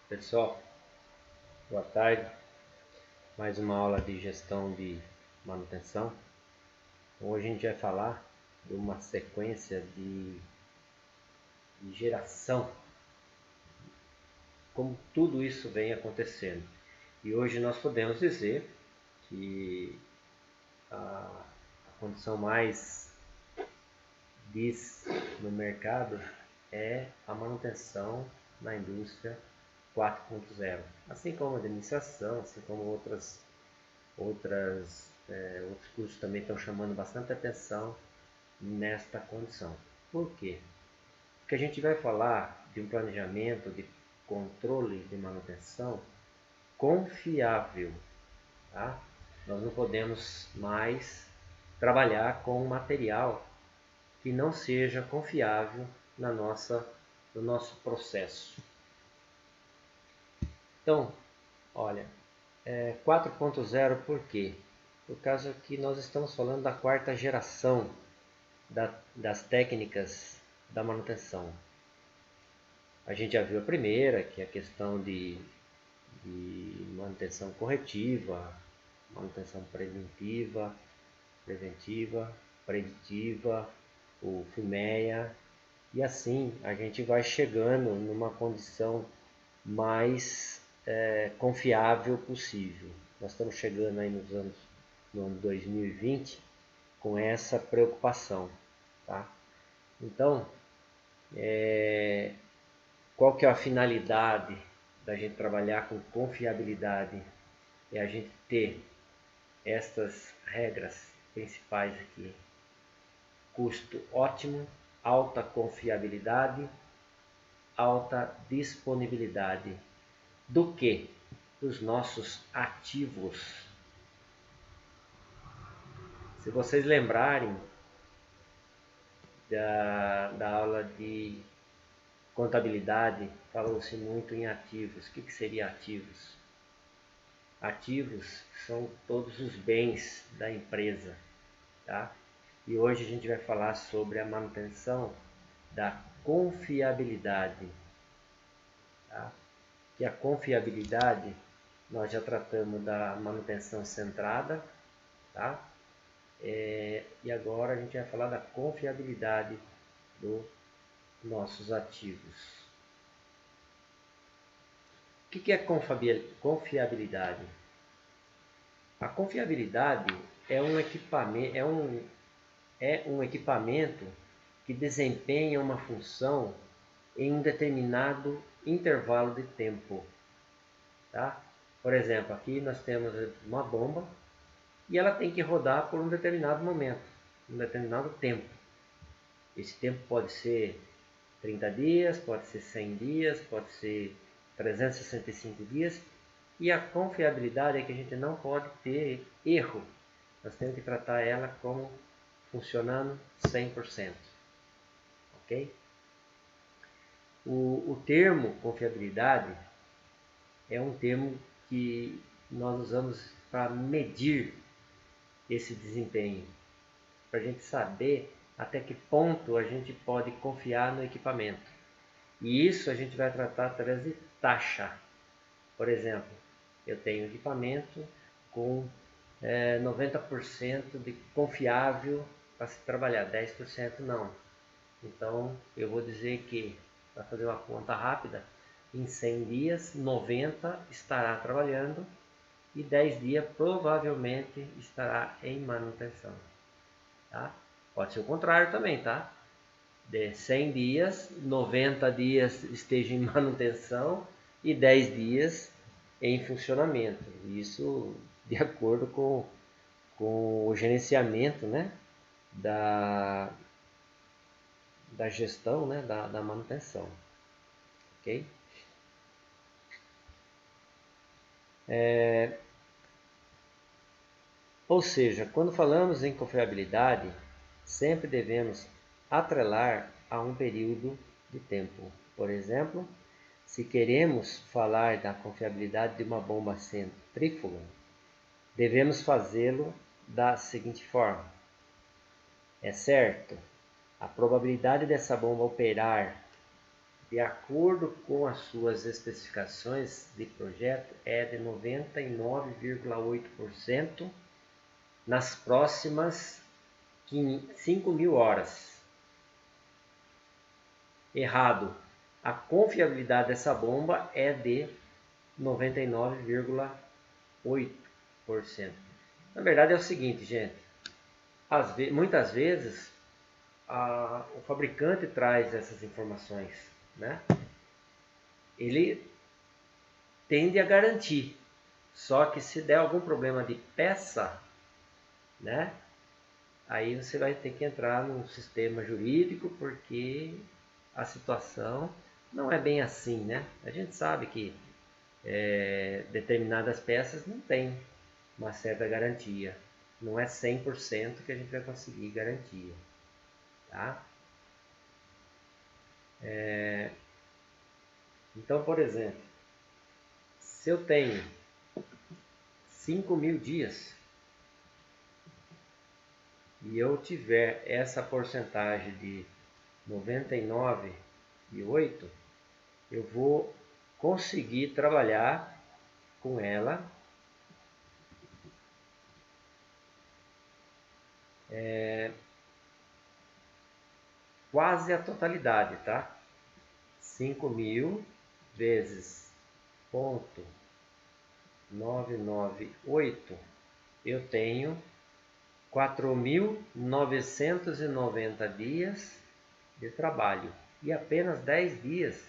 Pessoal, boa tarde. Mais uma aula de gestão de manutenção. Hoje a gente vai falar de uma sequência de geração, como tudo isso vem acontecendo. E hoje nós podemos dizer que a condição mais no mercado é a manutenção na indústria 4.0, assim como a administração, assim como outros cursos também estão chamando bastante atenção nesta condição. Por quê? Porque a gente vai falar de um planejamento de controle de manutenção confiável. Tá? Nós não podemos mais trabalhar com material que não seja confiável no nosso processo. Então, olha, 4.0 por quê? Por causa que nós estamos falando da quarta geração das técnicas da manutenção. A gente já viu a primeira, que é a questão de manutenção corretiva, manutenção preventiva, preditiva, o FIMEA, e assim a gente vai chegando numa condição mais confiável possível. Nós estamos chegando aí no ano 2020 com essa preocupação. Tá? Então, qual que é a finalidade da gente trabalhar com confiabilidade? É a gente ter estas regras principais aqui: custo ótimo, alta confiabilidade, alta disponibilidade. Do que? Dos nossos ativos. Se vocês lembrarem da aula de contabilidade, falou-se muito em ativos. O que seria ativos? Ativos são todos os bens da empresa. Tá? E hoje a gente vai falar sobre a manutenção da confiabilidade. Tá? Que a confiabilidade, nós já tratamos da manutenção centrada. Tá? E agora a gente vai falar da confiabilidade dos nossos ativos. O que é confiabilidade? A confiabilidade é um equipamento que desempenha uma função em um determinado intervalo de tempo. Tá? Por exemplo, aqui nós temos uma bomba e ela tem que rodar por um determinado momento, um determinado tempo. Esse tempo pode ser 30 dias, pode ser 100 dias, pode ser 365 dias. E a confiabilidade é que a gente não pode ter erro. Nós temos que tratar ela como funcionando 100%. Ok? O termo confiabilidade é um termo que nós usamos para medir esse desempenho, para a gente saber até que ponto a gente pode confiar no equipamento. E isso a gente vai tratar através de taxa. Por exemplo, eu tenho equipamento com 90% de confiável para se trabalhar, 10% não. Então eu vou dizer que, para fazer uma conta rápida, em 100 dias 90 estará trabalhando e 10 dias provavelmente estará em manutenção. Tá? Pode ser o contrário também, tá? De 100 dias, 90 dias esteja em manutenção e 10 dias em funcionamento. Isso de acordo com o gerenciamento, né, da gestão, né, da manutenção. Ok? Ou seja, quando falamos em confiabilidade, sempre devemos atrelar a um período de tempo. Por exemplo, se queremos falar da confiabilidade de uma bomba centrífuga, devemos fazê-lo da seguinte forma: é certo, a probabilidade dessa bomba operar de acordo com as suas especificações de projeto, é de 99,8% nas próximas 5.000 horas. Errado. A confiabilidade dessa bomba é de 99,8%. Na verdade é o seguinte, gente. Muitas vezes o fabricante traz essas informações, né? Ele tende a garantir. Só que se der algum problema de peça, né? Aí você vai ter que entrar num sistema jurídico, porque a situação não é bem assim, né? A gente sabe que determinadas peças não tem uma certa garantia. Não é 100% que a gente vai conseguir garantia, tá? Então, por exemplo, se eu tenho 5.000 dias e eu tiver essa porcentagem de 99,8%, eu vou conseguir trabalhar com ela quase a totalidade, tá? 5.000 vezes 0,998, eu tenho 4.990 dias de trabalho e apenas 10 dias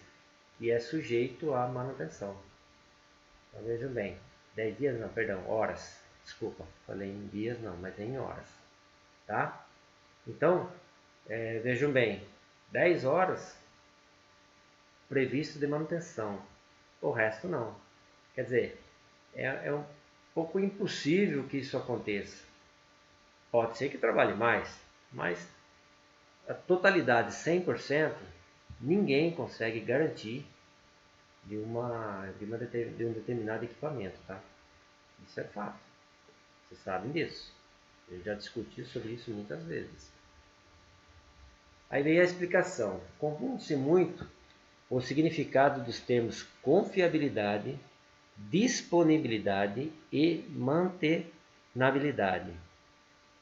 que é sujeito à manutenção. Então vejam bem, 10 dias não, perdão, horas, desculpa, falei em dias não, mas em horas, tá? Então, vejam bem, 10 horas previsto de manutenção, o resto não. Quer dizer, é um pouco impossível que isso aconteça. Pode ser que trabalhe mais, mas a totalidade 100%, ninguém consegue garantir de um determinado equipamento, tá? Isso é fato. Vocês sabem disso. Eu já discuti sobre isso muitas vezes. Aí vem a explicação. Confunde-se muito o significado dos termos confiabilidade, disponibilidade e mantenabilidade.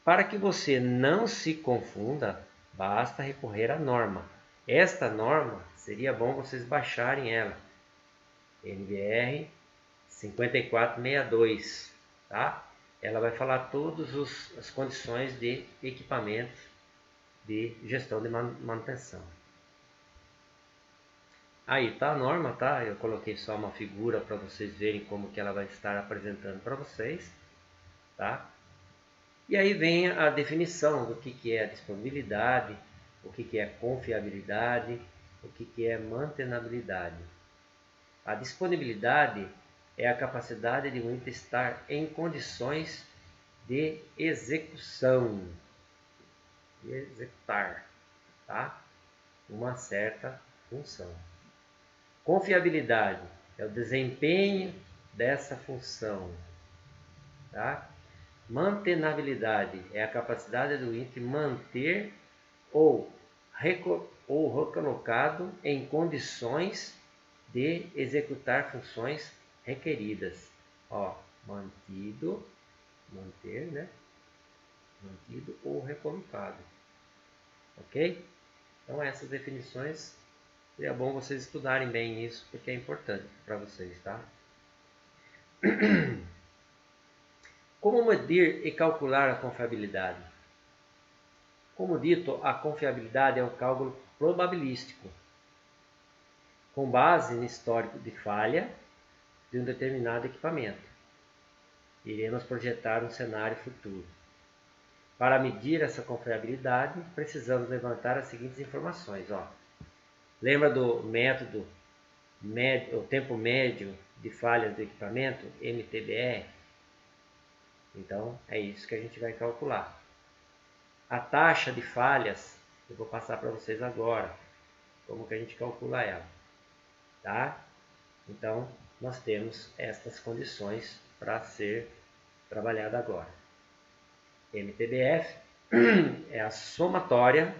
Para que você não se confunda, basta recorrer à norma. Esta norma, seria bom vocês baixarem ela. NBR 5462, tá? Ela vai falar todas as condições de equipamentos de gestão de manutenção. Aí tá a norma, tá? Eu coloquei só uma figura para vocês verem como que ela vai estar apresentando para vocês, tá? E aí vem a definição do que é disponibilidade, o que é confiabilidade, o que é mantenabilidade. A disponibilidade é a capacidade de um ente estar em condições de execução, de executar, tá? Uma certa função. Confiabilidade é o desempenho dessa função, tá? Mantenabilidade é a capacidade do ente manter ou recolocado em condições de executar funções requeridas. Ó, mantido, manter, né? Mantido ou recolocado. Ok? Então essas definições, é bom vocês estudarem bem isso, porque é importante para vocês, tá? Como medir e calcular a confiabilidade? Como dito, a confiabilidade é um cálculo probabilístico, com base no histórico de falha de um determinado equipamento. Iremos projetar um cenário futuro. Para medir essa confiabilidade, precisamos levantar as seguintes informações. Ó. Lembra do método, o tempo médio de falhas do equipamento, MTBR? Então, é isso que a gente vai calcular. A taxa de falhas, eu vou passar para vocês agora, como que a gente calcula ela. Tá? Então, nós temos estas condições para ser trabalhada agora. MTBF é a somatória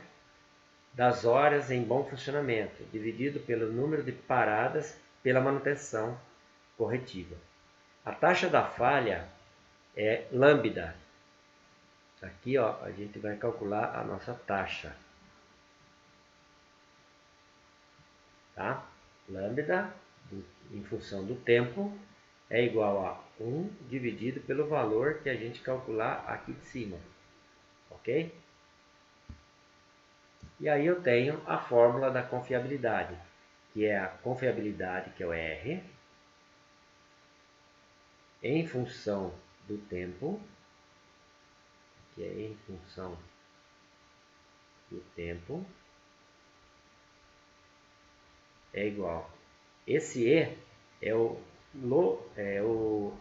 das horas em bom funcionamento, dividido pelo número de paradas pela manutenção corretiva. A taxa da falha é lambda. Aqui, ó, a gente vai calcular a nossa taxa. Tá? Lambda, em função do tempo, é igual a 1 dividido pelo valor que a gente calcular aqui de cima. Ok? E aí eu tenho a fórmula da confiabilidade, que é a confiabilidade, que é o R, em função do tempo, que é em função do tempo, é igual. Esse E é o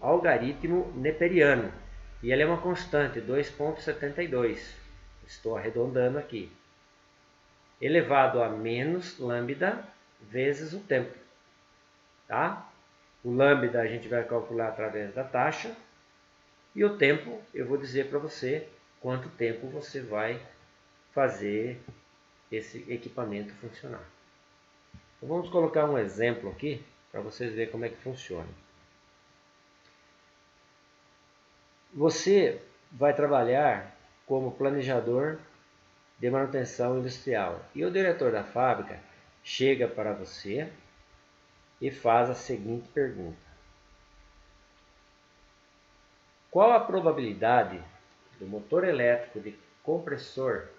algarismo neperiano, e ele é uma constante, 2,72. Estou arredondando aqui. Elevado a menos lambda vezes o tempo. Tá? O lambda a gente vai calcular através da taxa. E o tempo, eu vou dizer para você quanto tempo você vai fazer esse equipamento funcionar. Então, vamos colocar um exemplo aqui para vocês verem como é que funciona. Você vai trabalhar como planejador de manutenção industrial e o diretor da fábrica chega para você e faz a seguinte pergunta: qual a probabilidade do motor elétrico de compressor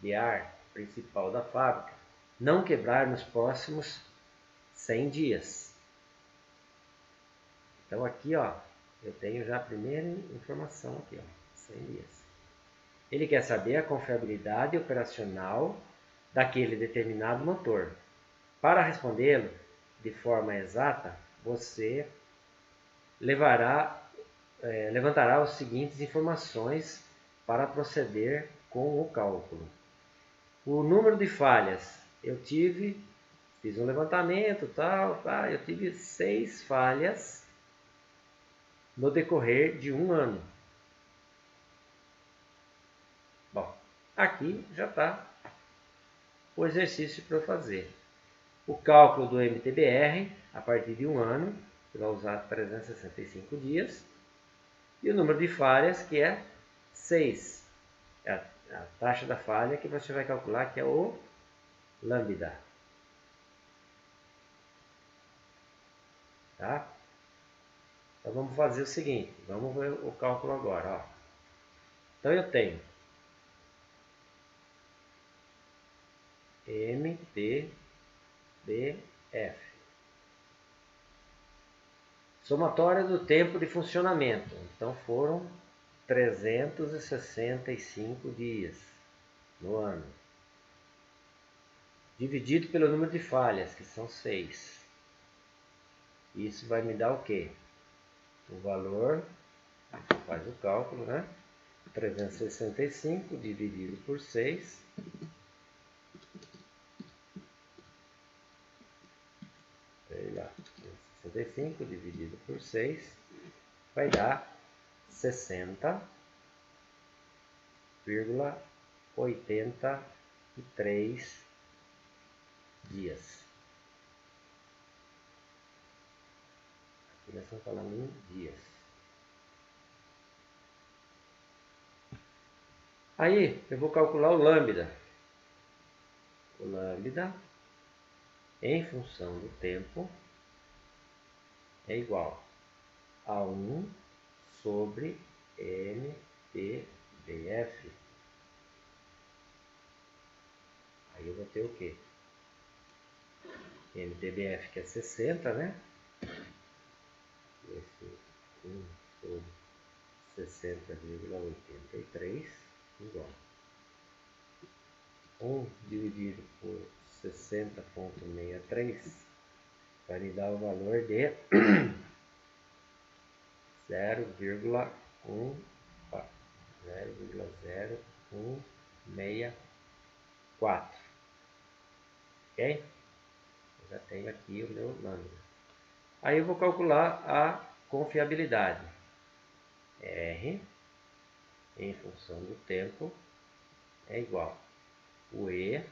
de ar principal da fábrica não quebrar nos próximos 100 dias? Então aqui, ó, eu tenho já a primeira informação aqui, ó, 100 dias. Ele quer saber a confiabilidade operacional daquele determinado motor. Para respondê-lo de forma exata, você levantará as seguintes informações para proceder com o cálculo. O número de falhas, fiz um levantamento, eu tive 6 falhas no decorrer de um ano. Bom, aqui já está o exercício para eu fazer. O cálculo do MTBR, a partir de um ano, você vai usar 365 dias. E o número de falhas, que é 6. É a taxa da falha que você vai calcular, que é o lambda. Tá? Então vamos fazer o seguinte, vamos ver o cálculo agora. Ó. Então eu tenho MTBF. Somatória do tempo de funcionamento. Então foram 365 dias no ano. Dividido pelo número de falhas, que são 6. Isso vai me dar o quê? O valor, você faz o cálculo, né? 365 dividido por 6. Sei lá, 365 dividido por 6 vai dar 60,83 dias. Aqui nós estamos falando em dias. Aí eu vou calcular o lambda. O lambda em função do tempo é igual a 1 sobre MTBF. Aí eu vou ter o quê? MTBF, que é 60, né? Esse 1 sobre 60,83 igual 1 dividido por 60,63 vai me dar o valor de 0,0164. Ok? Eu já tenho aqui o meu lambda. Aí eu vou calcular a confiabilidade. R em função do tempo é igual o E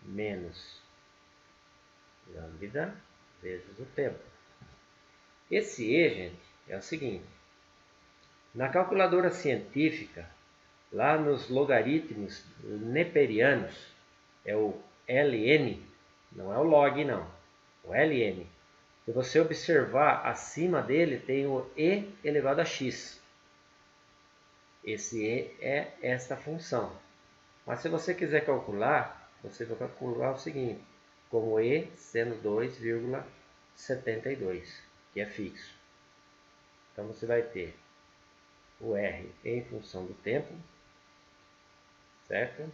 menos lambda vezes o tempo. Esse E, gente, é o seguinte. Na calculadora científica, lá nos logaritmos neperianos, é o ln, não é o log não, o ln. Se você observar, acima dele tem o e elevado a x. Esse e é esta função. Mas se você quiser calcular, você vai calcular o seguinte, como e sendo 2,72, que é fixo. Então você vai ter o r em função do tempo, certo?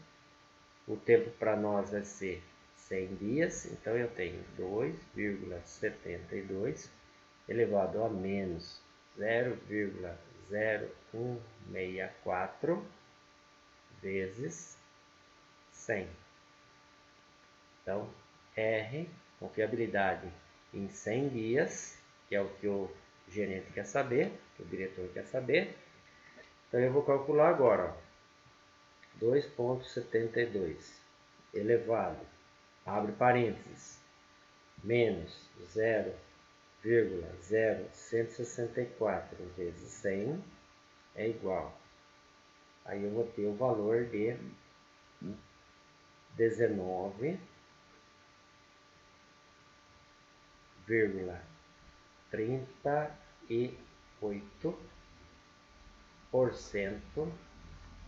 O tempo para nós vai ser 100 dias, então eu tenho 2,72 elevado a menos 0,0164 vezes 100. Então, R, confiabilidade em 100 dias, que é o que o gerente quer saber, que o diretor quer saber. Então, eu vou calcular agora, 2,72 elevado, abre parênteses, menos 0,0164 vezes 100 é igual. Aí eu vou ter o valor de 19,38%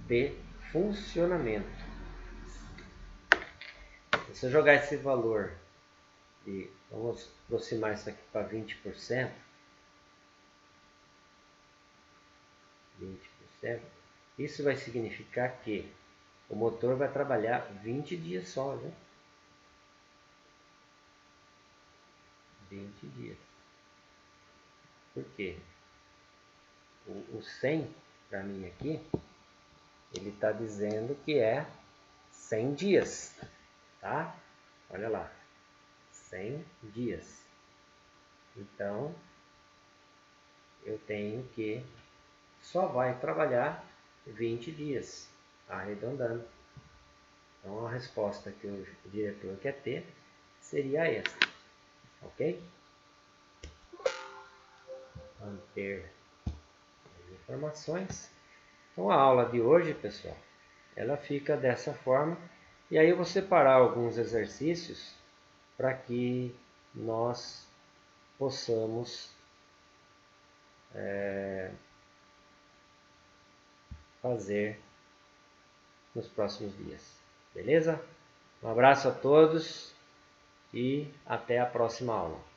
de funcionamento. Se você jogar esse valor e vamos aproximar isso aqui para 20%, isso vai significar que o motor vai trabalhar 20 dias só, né? 20 dias. Por quê? O 100 para mim aqui, ele está dizendo que é 100 dias, tá? Olha lá, 100 dias. Então, eu tenho que só vai trabalhar 20 dias, arredondando. Então, a resposta que o diretor quer ter seria esta, ok? Manter as informações. Então, a aula de hoje, pessoal, ela fica dessa forma. E aí eu vou separar alguns exercícios para que nós possamos fazer nos próximos dias. Beleza? Um abraço a todos e até a próxima aula.